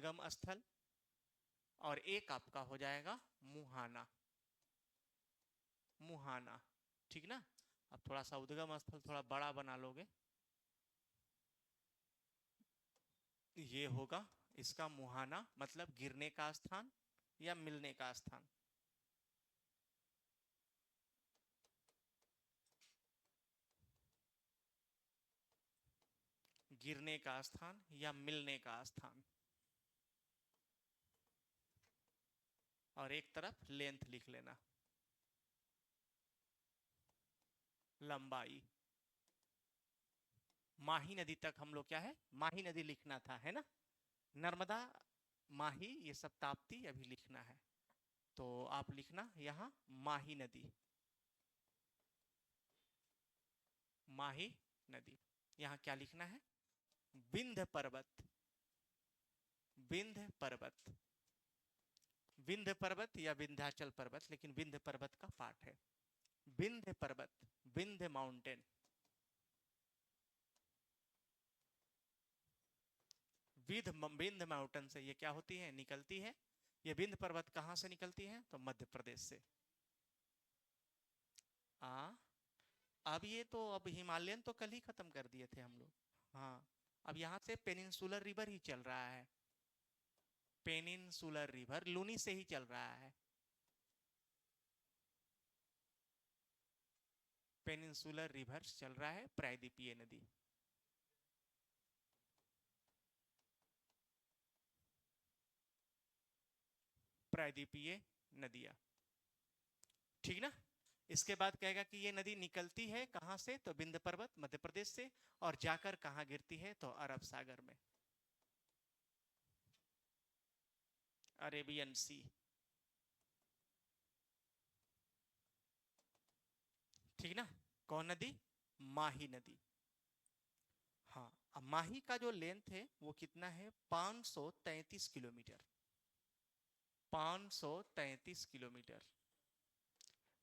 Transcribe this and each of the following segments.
उद्गम स्थल, और एक आपका हो जाएगा मुहाना। मुहाना, ठीक ना। अब थोड़ा सा उद्गम स्थल थोड़ा बड़ा बना लोगे, ये होगा इसका मुहाना, मतलब गिरने का स्थान या मिलने का स्थान। गिरने का स्थान या मिलने का स्थान। और एक तरफ लेंथ लिख लेना, लंबाई। माही नदी तक हम लोग क्या है, माही नदी लिखना था, है ना। नर्मदा, माही, ये सब ताप्ती अभी लिखना है। तो आप लिखना यहां माही नदी, माही नदी। यहां क्या लिखना है, विंध्य पर्वत। विंध्य पर्वत, विंध्य पर्वत या विंध्याचल पर्वत, लेकिन विंध्य पर्वत का पार्ट है। विंध्य पर्वत, विंध्य माउंटेन। विंध्य माउंटेन से ये क्या होती है, निकलती है। ये विंध्य पर्वत कहां से निकलती है, तो मध्य प्रदेश से। आ अब ये तो, अब हिमालयन तो कल ही खत्म कर दिए थे हम लोग। हाँ, अब यहां से पेनिनसुलर रिवर ही चल रहा है। पेनिनसुलर रिवर लूनी से ही चल रहा है। पेनिनसुलर रिवर चल रहा है, प्रायद्वीपीय नदी। प्रायद्वीपीय नदियां, ठीक ना। इसके बाद कहेगा कि ये नदी निकलती है कहां से, तो विंध्य पर्वत मध्य प्रदेश से, और जाकर कहां गिरती है, तो अरब सागर में, अरेबियन सी। ठीक ना। कौन नदी, माही नदी। हाँ, अब माही का जो लेंथ है वो कितना है, 533 किलोमीटर। 533 किलोमीटर।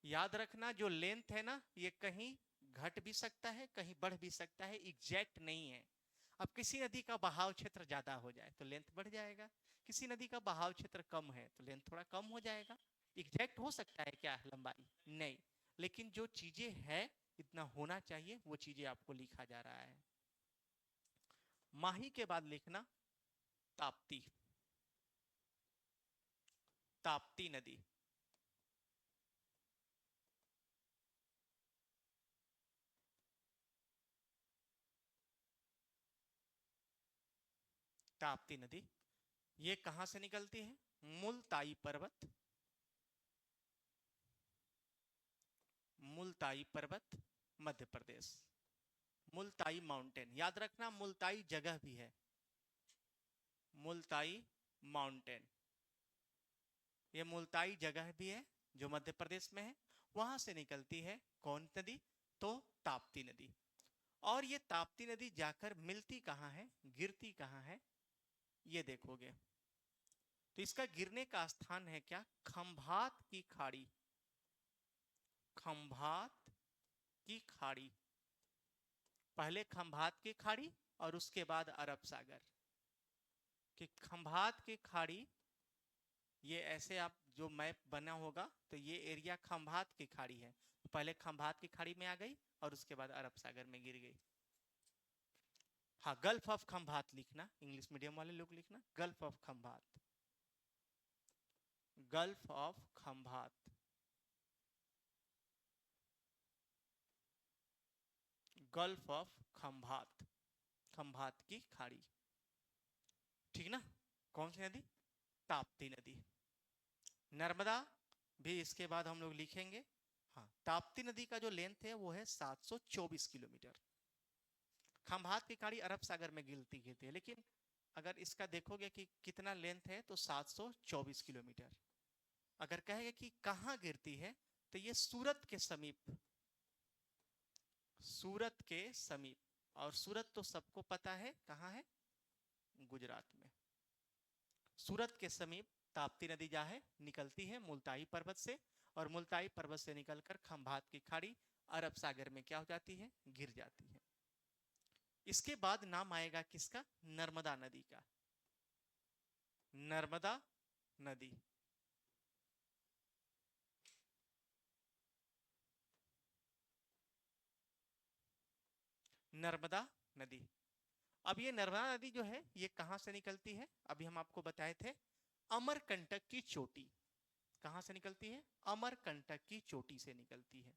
याद रखना जो लेंथ है ना, ये कहीं घट भी सकता है, कहीं बढ़ भी सकता है, एग्जैक्ट नहीं है। अब किसी नदी का बहाव क्षेत्र ज्यादा हो जाए तो लेंथ बढ़ जाएगा, किसी नदी का बहाव क्षेत्र कम है तो लेंथ थोड़ा कम हो जाएगा। एग्जैक्ट हो सकता है क्या लंबाई, नहीं, लेकिन जो चीजें है इतना होना चाहिए, वो चीजें आपको लिखा जा रहा है। माही के बाद लिखना ताप्ती। ताप्ती नदी। ताप्ती नदी, ये कहां से निकलती है, मुलताई पर्वत। मुलताई पर्वत, मध्य प्रदेश। मुलताई माउंटेन, याद रखना मुलताई जगह भी है, मुलताई माउंटेन। ये मुलताई जगह भी है जो मध्य प्रदेश में है। वहां से निकलती है कौन नदी, तो ताप्ती नदी। और ये ताप्ती नदी जाकर मिलती कहां है, गिरती कहां है, ये देखोगे। तो इसका गिरने का स्थान है क्या, खंभात की खाड़ी। खंभात की खाड़ी, पहले खंभात की खाड़ी और उसके बाद अरब सागर। कि खंभात की खाड़ी, ये ऐसे आप जो मैप बना होगा तो ये एरिया खंभात की खाड़ी है, तो पहले खंभात की खाड़ी में आ गई और उसके बाद अरब सागर में गिर गई। हाँ, गल्फ ऑफ खंभात लिखना, इंग्लिश मीडियम वाले लोग लिखना gulf of Khambhat. Gulf of Khambhat, gulf of Khambhat, Khambhat की खाड़ी, ठीक ना। कौन सी नदी, ताप्ती नदी। नर्मदा भी इसके बाद हम लोग लिखेंगे। हाँ, ताप्ती नदी का जो लेंथ है वो है 724 किलोमीटर। खंभात की खाड़ी अरब सागर में गिरती गिरती है, लेकिन अगर इसका देखोगे कि कितना लेंथ है तो 724 किलोमीटर। अगर कहेगा कि कहां गिरती है, तो ये सूरत के समीप, सूरत के समीप। और सूरत तो सबको पता है कहां है, गुजरात में। सूरत के समीप ताप्ती नदी जा है, निकलती है मुल्ताई पर्वत से, और मुल्ताई पर्वत से निकलकर खंभात की खाड़ी अरब सागर में क्या हो जाती है, गिर जाती है। इसके बाद नाम आएगा किसका, नर्मदा नदी का। नर्मदा नदी। नर्मदा नदी। अब ये नर्मदा नदी जो है ये कहां से निकलती है? अभी हम आपको बताए थे, अमरकंटक की चोटी। कहां से निकलती है? अमरकंटक की चोटी से निकलती है।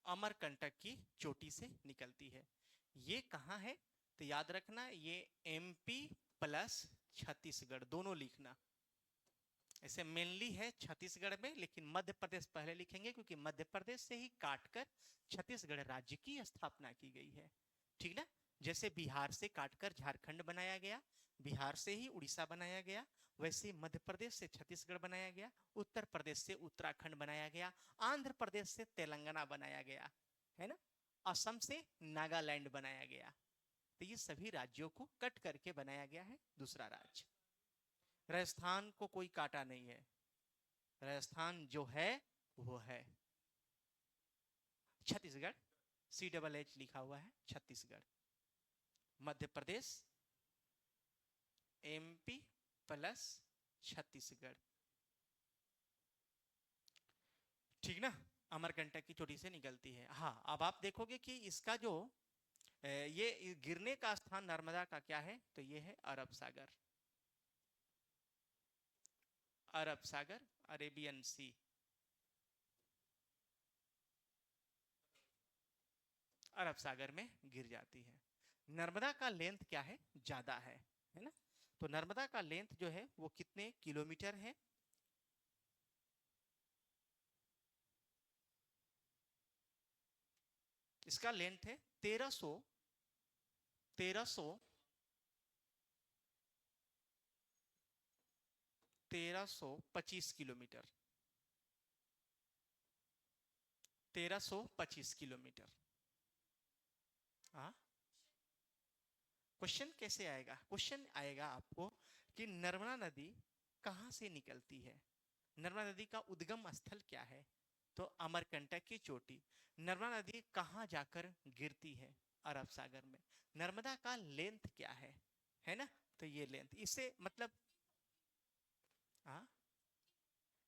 अमरकंटक की चोटी से निकलती है। ये कहां है? तो याद रखना, ये एमपी प्लस छत्तीसगढ़ दोनों लिखना। ऐसे मेनली है छत्तीसगढ़ में, लेकिन मध्य प्रदेश पहले लिखेंगे क्योंकि मध्य प्रदेश से ही काटकर छत्तीसगढ़ राज्य की स्थापना की गई है। ठीक ना? जैसे बिहार से काटकर झारखंड बनाया गया, बिहार से ही उड़ीसा बनाया गया, वैसे ही मध्य प्रदेश से छत्तीसगढ़ बनाया गया, उत्तर प्रदेश से उत्तराखंड बनाया गया, आंध्र प्रदेश से तेलंगाना बनाया गया, है ना? असम से नागालैंड बनाया गया। तो ये सभी राज्यों को कट करके बनाया गया है दूसरा राज्य। राजस्थान को कोई काटा नहीं है, राजस्थान जो है वो है छत्तीसगढ़। CHH लिखा हुआ है छत्तीसगढ़। Madhya Pradesh MP plus Chhattisgarh. ठीक ना? अमरकंटक की चोटी से निकलती है। हाँ, अब आप देखोगे कि इसका जो ये गिरने का स्थान नर्मदा का क्या है? तो ये है अरब सागर। अरब सागर, अरेबियन सी। अरब सागर में गिर जाती है। नर्मदा का लेंथ क्या है? ज्यादा है ना? तो नर्मदा का लेंथ जो है वो कितने किलोमीटर है? इसका लेंथ है 1325 किलोमीटर। 1325 किलोमीटर। हाँ, क्वेश्चन कैसे आएगा? क्वेश्चन आएगा आपको कि नर्मदा नदी कहां से निकलती है, नर्मदा नदी का उद्गम स्थल क्या है? तो अमरकंटक की चोटी। नर्मदा नदी कहां जाकर गिरती है? अरब सागर में। नर्मदा का लेंथ क्या है ना? तो ये लेंथ, इसे मतलब हाँ,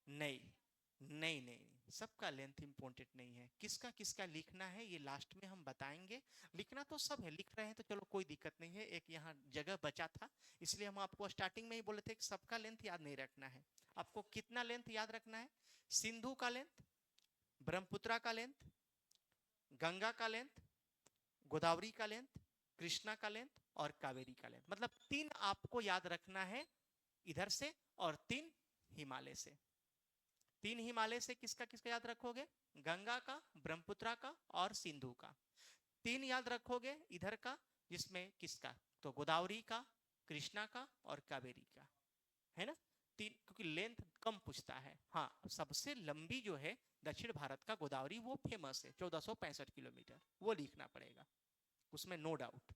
नहीं नहीं नहीं, सबका लेंथ इंपॉर्टेंट नहीं है। किसका किसका लिखना है ये लास्ट में हम बताएंगे। लिखना तो सब है, लिख रहे हैं तो चलो कोई दिक्कत नहीं है, एक यहाँ जगह बचा था, इसलिए हम आपको स्टार्टिंग में ही बोले थे कि सबका लेंथ याद नहीं रखना है। आपको कितना लेंथ याद रखना है? सिंधु का लेंथ, ब्रह्मपुत्रा का लेंथ, गंगा का लेंथ, गोदावरी का लेंथ, कृष्णा का लेंथ और कावेरी का लेंथ। मतलब 3 आपको याद रखना है इधर से, और 3 हिमालय से। 3 हिमालय से किसका किसका याद रखोगे? गंगा का, ब्रह्मपुत्रा का और सिंधु का। 3 याद रखोगे इधर का, जिसमें किसका? तो गोदावरी का, कृष्णा का और कावेरी का, है ना? 3, क्योंकि लेंथ कम पूछता है। हाँ, सबसे लंबी जो है दक्षिण भारत का गोदावरी, वो फेमस है, 1465 किलोमीटर, वो लिखना पड़ेगा, उसमें नो डाउट।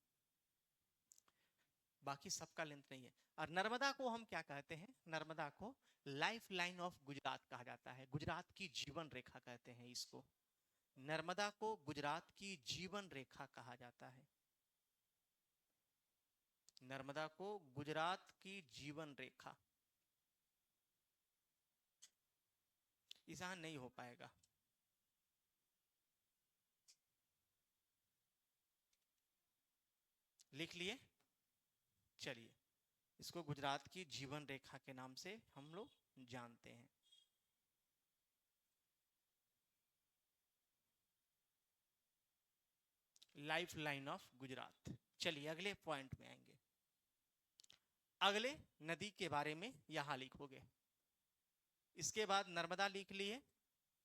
बाकी सबका लेंथ नहीं है। और नर्मदा को हम क्या कहते हैं? नर्मदा को लाइफ लाइन ऑफ गुजरात कहा जाता है, गुजरात की जीवन रेखा कहते हैं इसको। नर्मदा को गुजरात की जीवन रेखा कहा जाता है। नर्मदा को गुजरात की जीवन रेखा। ईशान नहीं हो पाएगा। लिख लिए? चलिए, इसको गुजरात की जीवन रेखा के नाम से हम लोग जानते हैं। Life line of Gujarat. चलिए अगले पॉइंट में आएंगे। अगले नदी के बारे में यहां लिखोगे। इसके बाद नर्मदा लिख लिए,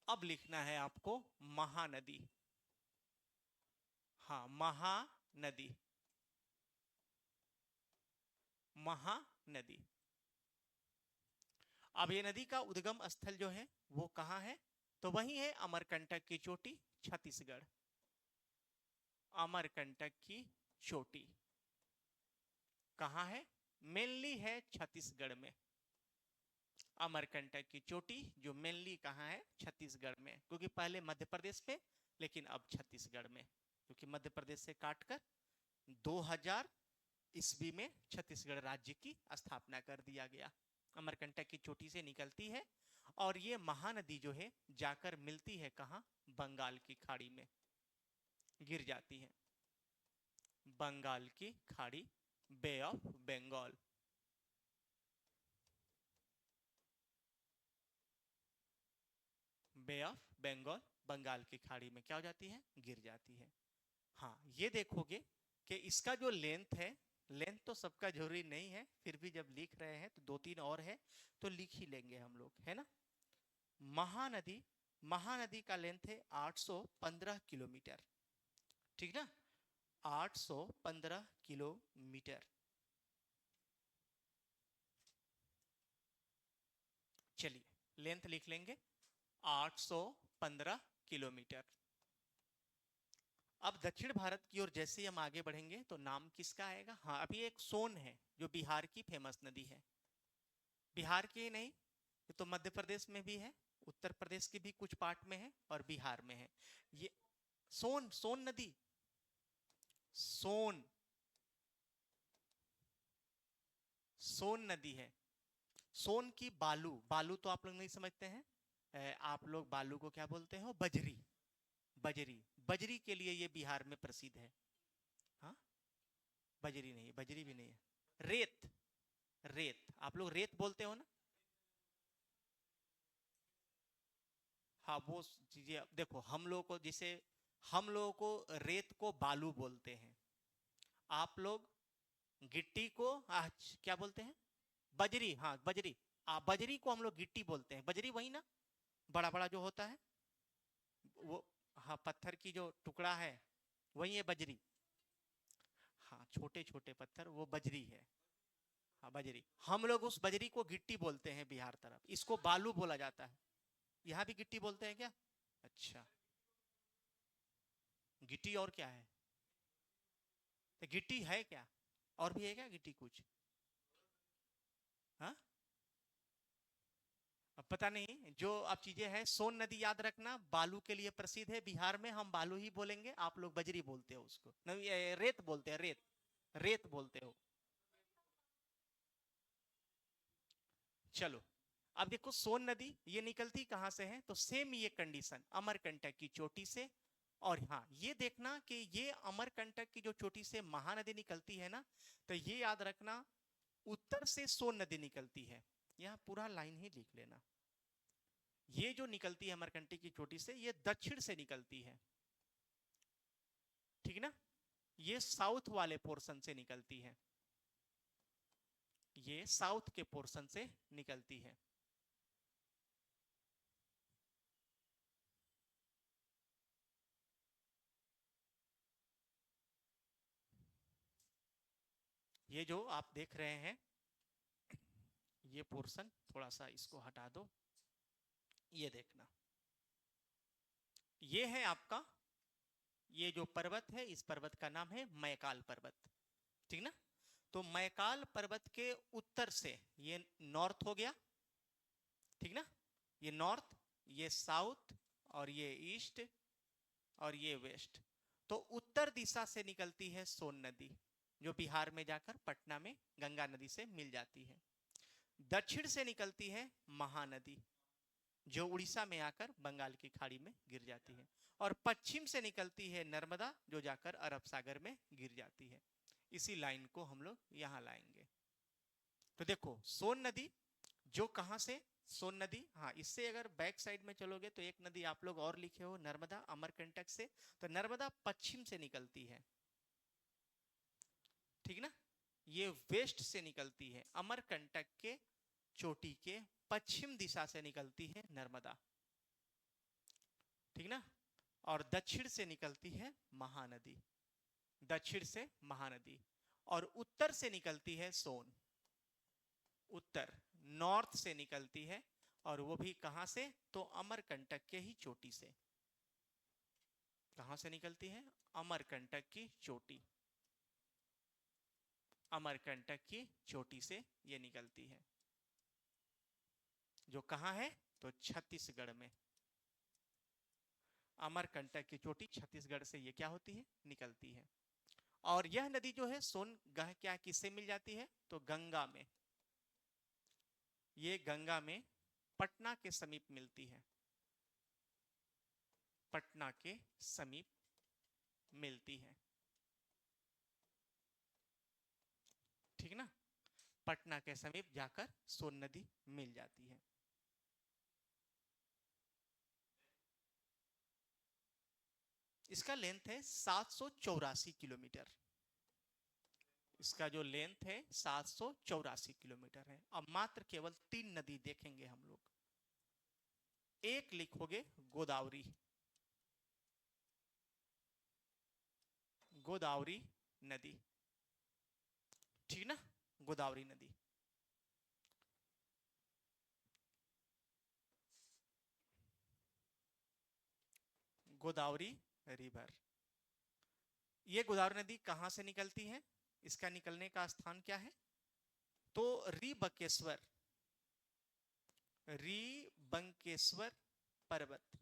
अब लिखना है आपको महानदी। हाँ, महानदी। महानदी। अब ये नदी का उद्गम स्थल जो है वो कहां है? तो वही है अमरकंटक की चोटी, छत्तीसगढ़। अमरकंटक की चोटी कहां है? मेनली है छत्तीसगढ़ में। अमरकंटक की चोटी जो मेनली कहाँ है, छत्तीसगढ़ में, क्योंकि पहले मध्य प्रदेश में, लेकिन अब छत्तीसगढ़ में, क्योंकि मध्य प्रदेश से काटकर 2000 ईस्वी में छत्तीसगढ़ राज्य की स्थापना कर दिया गया। अमरकंटक की चोटी से निकलती है और ये महानदी जो है जाकर मिलती है कहाँ, बंगाल की खाड़ी में गिर जाती है, बंगाल की खाड़ी, bay of Bengal. Bay of Bengal, Bengal की खाड़ी में क्या हो जाती है, गिर जाती है। हाँ, ये देखोगे कि इसका जो लेंथ है, लेंथ तो सबका जरूरी नहीं है, फिर भी जब लिख रहे हैं तो 2-3 और है तो लिख ही लेंगे हम लोग, है ना। महानदी, महानदी का लेंथ है 815 किलोमीटर, ठीक ना, 815 किलोमीटर। चलिए लेंथ लिख लेंगे 815 किलोमीटर। अब दक्षिण भारत की ओर जैसे ही हम आगे बढ़ेंगे तो नाम किसका आएगा, हाँ अभी एक सोन है जो बिहार की फेमस नदी है, बिहार की ही नहीं, ये तो मध्य प्रदेश में भी है, उत्तर प्रदेश के भी कुछ पार्ट में है और बिहार में है। ये सोन, सोन नदी, सोन, सोन नदी है। सोन की बालू, बालू तो आप लोग नहीं समझते हैं, आप लोग बालू को क्या बोलते हो, बजरी, बजरी, बजरी के लिए ये बिहार में प्रसिद्ध है। हाँ, बजरी नहीं, बजरी भी नहीं है, रेत, रेत, आप लोग रेत बोलते हो ना। हाँ वो चीजें देखो, हम लोग को जिसे, हम लोगों को रेत को बालू बोलते हैं, आप लोग गिट्टी को क्या बोलते हैं, बजरी, हाँ बजरी, बजरी को हम लोग गिट्टी बोलते हैं, बजरी वही ना, बड़ा बड़ा जो होता है वो, हाँ पत्थर की जो टुकड़ा है वही है बजरी, हाँ छोटे छोटे पत्थर वो बजरी है, हाँ बजरी, हम लोग उस बजरी को गिट्टी बोलते हैं बिहार तरफ, इसको बालू बोला जाता है। यहाँ भी गिट्टी बोलते हैं क्या, अच्छा, गिट्टी और क्या है, तो गिट्टी है क्या, और भी है क्या गिट्टी कुछ, हाँ अब पता नहीं, जो अब चीजें हैं, सोन नदी याद रखना बालू के लिए प्रसिद्ध है, बिहार में हम बालू ही बोलेंगे, आप लोग बजरी बोलते हो उसको, नहीं रेत बोलते हैं, रेत, रेत बोलते हो। चलो अब देखो, सोन नदी ये निकलती कहां से है, तो सेम ये कंडीशन अमरकंटक की चोटी से, और हाँ ये देखना कि ये अमरकंटक की जो चोटी से महानदी निकलती है ना, तो ये याद रखना उत्तर से सोन नदी निकलती है, यहाँ पूरा लाइन ही लिख लेना, ये जो निकलती है अमरकंटक की चोटी से ये दक्षिण से निकलती है, ठीक ना, ये साउथ वाले पोर्शन से निकलती है, ये साउथ के पोर्शन से निकलती है। ये जो आप देख रहे हैं ये पोर्शन, थोड़ा सा इसको हटा दो, ये देखना, ये है आपका, ये जो पर्वत है इस पर्वत का नाम है मैकाल पर्वत, ठीक ना, तो मैकाल पर्वत के उत्तर से ये नॉर्थ हो गया, ठीक ना, ये नॉर्थ, ये साउथ, और ये ईस्ट, और ये वेस्ट, तो उत्तर दिशा से निकलती है सोन नदी, जो बिहार में जाकर पटना में गंगा नदी से मिल जाती है। दक्षिण से निकलती है महानदी, जो उड़ीसा में आकर बंगाल की खाड़ी में गिर जाती है, और पश्चिम से निकलती है नर्मदा, जो जाकर अरब सागर में गिर जाती है। इसी लाइन को हम लोग यहां लाएंगे, तो देखो सोन नदी जो कहां से, सोन नदी, हाँ इससे अगर बैक साइड में चलोगे तो एक नदी आप लोग और लिखे हो, नर्मदा, अमरकंटक से, तो नर्मदा पश्चिम से निकलती है, ठीक ना, ये वेस्ट से निकलती है, अमरकंटक के चोटी के पश्चिम दिशा से निकलती है नर्मदा, ठीक ना, और दक्षिण से निकलती है महानदी, दक्षिण से महानदी, और उत्तर से निकलती है सोन, उत्तर, नॉर्थ से निकलती है, और वो भी कहां से, तो अमरकंटक के ही चोटी से, कहां से निकलती है, अमरकंटक की चोटी, अमरकंटक की चोटी से ये निकलती है। जो कहाँ है? तो छत्तीसगढ़ में। अमरकंटक की चोटी छत्तीसगढ़ से ये क्या होती है? निकलती है। और यह नदी जो है सोन गह क्या किससे मिल जाती है? तो गंगा में। ये गंगा में पटना के समीप मिलती है। पटना के समीप मिलती है। ठीक ना? पटना के समीप जाकर सोन नदी मिल जाती है। इसका लेंथ है 784 किलोमीटर। इसका जो लेंथ है 784 किलोमीटर है। अब मात्र केवल 3 नदी देखेंगे हम लोग। एक लिखोगे गोदावरी। गोदावरी नदी, ठीक ना? गोदावरी नदी। गोदावरी रिवर। ये गोदावरी नदी कहां से निकलती है? इसका निकलने का स्थान क्या है? तो रीबकेश्वर, रीबंकेश्वर पर्वत,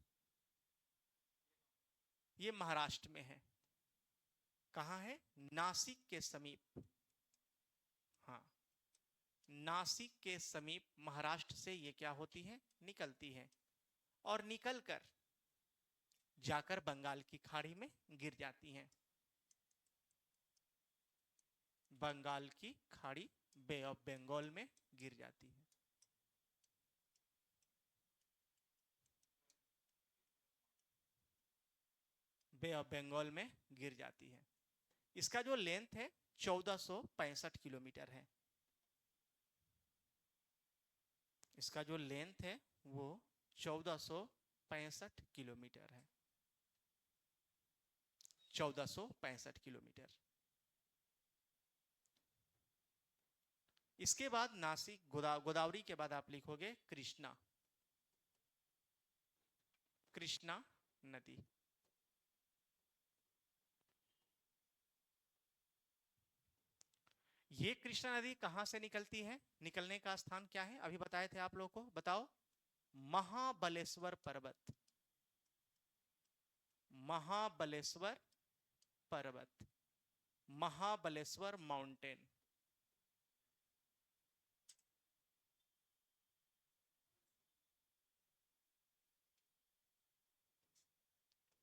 ये महाराष्ट्र में है। कहां है? नासिक के समीप। हाँ, नासिक के समीप महाराष्ट्र से ये क्या होती है? निकलती है। और निकलकर जाकर बंगाल की खाड़ी में गिर जाती हैं। बंगाल की खाड़ी, बे ऑफ बंगाल में गिर जाती है। बे ऑफ बंगाल में गिर जाती है। इसका जो लेंथ है 1465 किलोमीटर है। इसका जो लेंथ है वो 1465 किलोमीटर है। 1465 किलोमीटर। इसके बाद नासिक गोदावरी के बाद आप लिखोगे कृष्णा। कृष्णा नदी। ये कृष्णा नदी कहां से निकलती है? निकलने का स्थान क्या है? अभी बताए थे आप लोगों को, बताओ। महाबलेश्वर पर्वत। महाबलेश्वर पर्वत, महाबलेश्वर माउंटेन।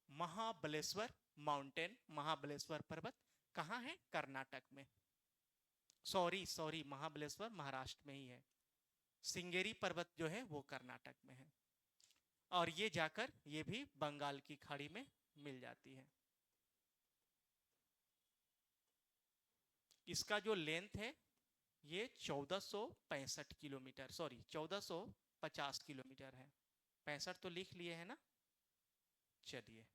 महाबलेश्वर माउंटेन, महाबलेश्वर पर्वत कहां है? कर्नाटक में। सॉरी सॉरी, महाबलेश्वर महाराष्ट्र में ही है। सिंगेरी पर्वत जो है वो कर्नाटक में है। और ये जाकर ये भी बंगाल की खाड़ी में मिल जाती है। इसका जो लेंथ है ये 1465 किलोमीटर, सॉरी 1450 किलोमीटर है। 65 तो लिख लिए है ना? चलिए,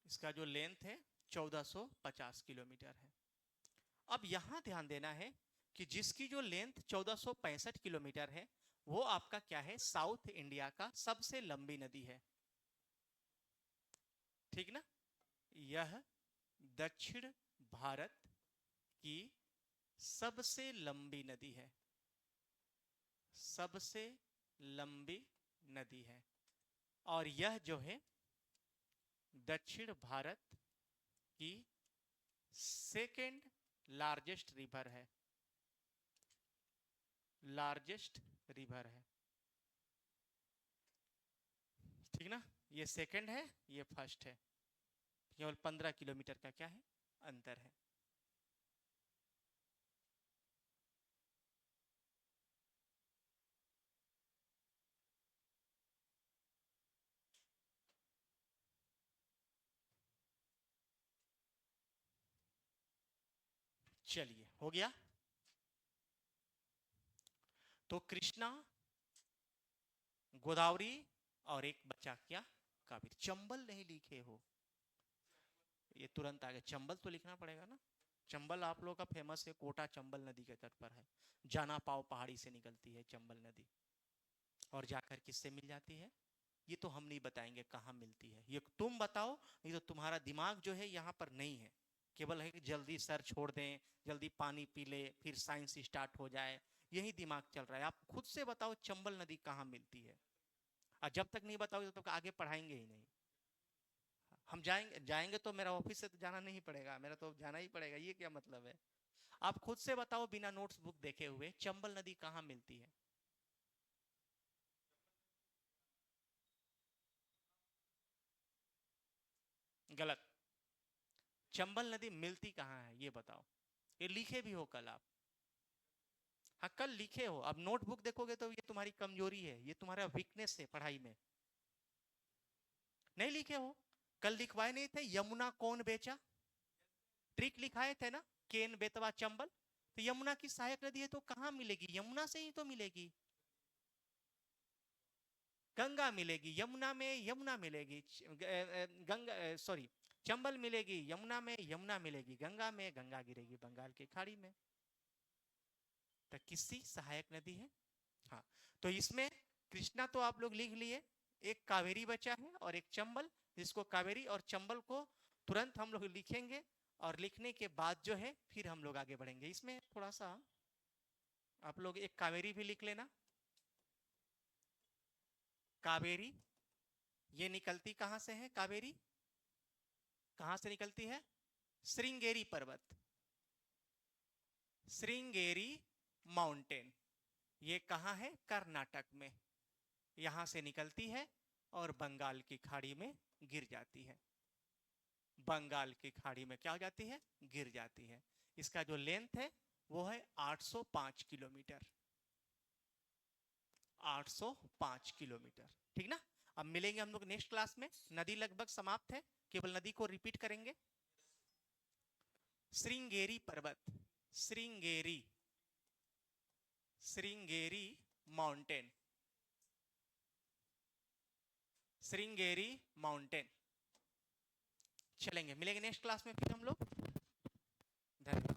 इसका जो लेंथ है 1450 किलोमीटर है। अब यहां ध्यान देना है कि जिसकी जो लेंथ 1465 किलोमीटर है वो आपका क्या है? साउथ इंडिया का सबसे लंबी नदी है। ठीक ना? यह दक्षिण भारत की सबसे लंबी नदी है। सबसे लंबी नदी है। और यह जो है दक्षिण भारत की सेकेंड लार्जेस्ट रिवर है। लार्जेस्ट रिवर है। ठीक ना? ये सेकंड है, ये फर्स्ट है। केवल 15 किलोमीटर का क्या है? अंतर है। चलिए, हो गया। तो कृष्णा, गोदावरी और एक बचा क्या? कावेरी। चंबल नहीं लिखे हो, ये तुरंत आ गया। चंबल तो लिखना पड़ेगा ना। चंबल आप लोगों का फेमस है, कोटा चंबल नदी के तट पर है। जाना पाव पहाड़ी से निकलती है चंबल नदी और जाकर किससे मिल जाती है? ये तो हम नहीं बताएंगे कहाँ मिलती है, ये तुम बताओ। नहीं तो तुम्हारा दिमाग जो है यहाँ पर नहीं है। केवल है कि जल्दी सर छोड़ दें, जल्दी पानी पी ले, फिर साइंस स्टार्ट हो जाए। यही दिमाग चल रहा है। आप खुद से बताओ चंबल नदी कहाँ मिलती है। और जब तक नहीं बताओगे तब तक आगे पढ़ाएंगे ही नहीं। हम जाएंगे जाएंगे तो मेरा ऑफिस से तो जाना नहीं पड़ेगा, मेरा तो जाना ही पड़ेगा, ये क्या मतलब है। आप खुद से बताओ बिना नोट्स बुक देखे हुए चंबल नदी कहाँ मिलती है। गलत। चंबल नदी मिलती कहाँ है ये बताओ। ये लिखे भी हो कल आप। हाँ कल लिखे हो, अब नोटबुक देखोगे तो ये तुम्हारी कमजोरी है, ये तुम्हारा वीकनेस है पढ़ाई में। नहीं लिखे हो। कल लिखवाए नहीं थे यमुना कौन बेचा, ट्रिक लिखाए थे ना, केन बेतवा चंबल। तो यमुना की सहायक नदी है तो कहाँ मिलेगी, यमुना से ही तो मिलेगी। गंगा मिलेगी यमुना में, यमुना मिलेगी गंगा, सॉरी चंबल मिलेगी यमुना में, यमुना मिलेगी गंगा में, गंगा गिरेगी बंगाल की खाड़ी में। तो किसकी सहायक नदी है। हाँ तो इसमें कृष्णा तो आप लोग लिख लिए, एक कावेरी बचा है और एक चंबल, जिसको कावेरी और चंबल को तुरंत हम लोग लिखेंगे। और लिखने के बाद जो है फिर हम लोग आगे बढ़ेंगे। इसमें थोड़ा सा आप लोग एक कावेरी भी लिख लेना। कावेरी ये निकलती कहां से है, कावेरी कहां से निकलती है, श्रृंगेरी पर्वत, श्रृंगेरी माउंटेन। ये कहां है, कर्नाटक में। यहां से निकलती है और बंगाल की खाड़ी में गिर जाती है। बंगाल की खाड़ी में क्या हो जाती है, गिर जाती है। इसका जो लेंथ है वो है 805 किलोमीटर, 805 किलोमीटर। ठीक ना। अब मिलेंगे हम लोग नेक्स्ट क्लास में। नदी लगभग समाप्त है, केवल नदी को रिपीट करेंगे। श्रृंगेरी पर्वत, श्रृंगेरी, श्रृंगेरी माउंटेन, श्रृंगेरी माउंटेन। चलेंगे, मिलेंगे नेक्स्ट क्लास में फिर हम लोग। धन्यवाद।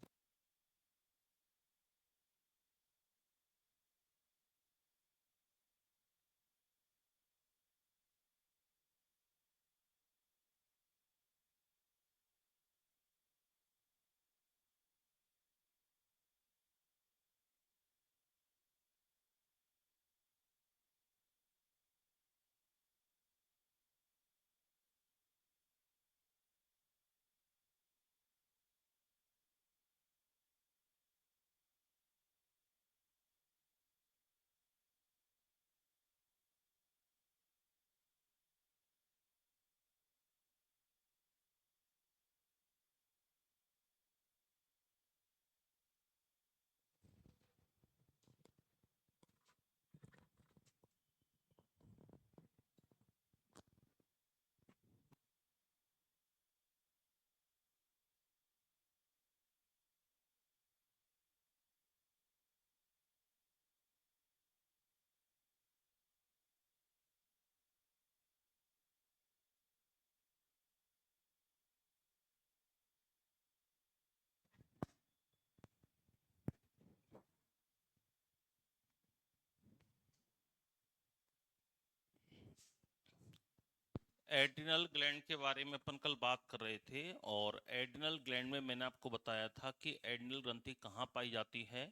एड्रिनल ग्लैंड के बारे में अपन कल बात कर रहे थे, और एड्रिनल ग्लैंड में मैंने आपको बताया था कि एड्रिनल ग्रंथि कहाँ पाई जाती है,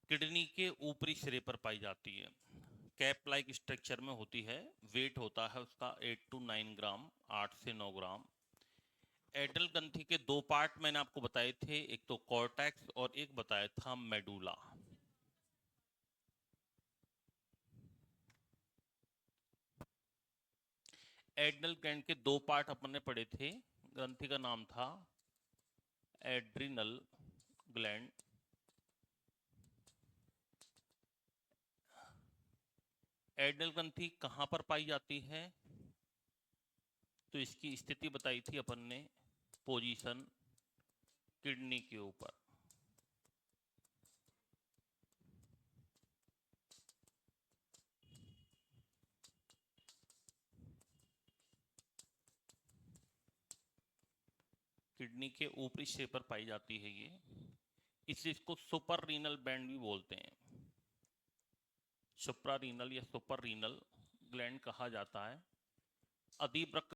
किडनी के ऊपरी सिरे पर पाई जाती है। कैप लाइक स्ट्रक्चर में होती है। वेट होता है उसका 8 to 9 ग्राम, 8 से 9 ग्राम। एड्रिनल ग्रंथि के दो पार्ट मैंने आपको बताए थे, एक तो कॉर्टेक्स और एक बताया था मेडुला। एड्रिनल ग्लैंड के दो पार्ट अपन ने पढ़े थे। ग्रंथि का नाम था एड्रिनल ग्लैंड। एड्रिनल ग्रंथि कहाँ पर पाई जाती है, तो इसकी स्थिति बताई थी अपन ने, पोजीशन किडनी के ऊपर। किडनी के ऊपरी हिस्से पर पाई जाती है ये, इसलिए इसको सुपर रीनल बैंड भी बोलते हैं। सुप्रा रीनल या सुपर रीनल ग्लैंड कहा जाता है। अधिवृक्क